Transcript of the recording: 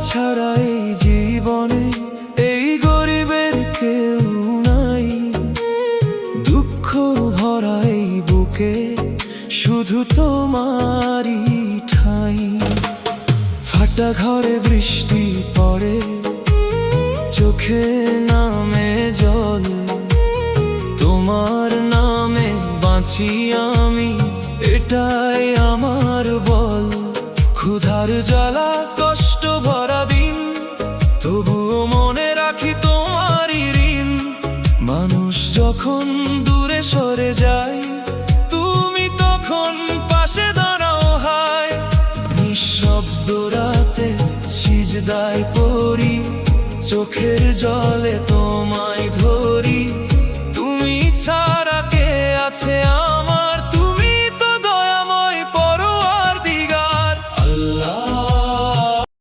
ছাড়া এই জীবনে এই গরিবের কেউ নাই। দুঃখ ভরা এই বুকে শুধু তোমারই ঠাই। ফাটা ঘরে বৃষ্টি পড়ে, চোখে নামে জল, তোমার নামে বাঁচি আমি, এটাই আমার বল। ক্ষুধার জ্বালা কষ্ট ভরা দিন, তবুও মনে রাখি তোমারই ঋণ। মানুষ যখন দূরে সরে যায়, তুমি তখন পাশে দাঁড়াও হায়। নিঃশব্দ রাতে সিজদায় পড়ি, চোখের জলে তোমায় ধরি। তুমি ছাড়া কে আছে আমার?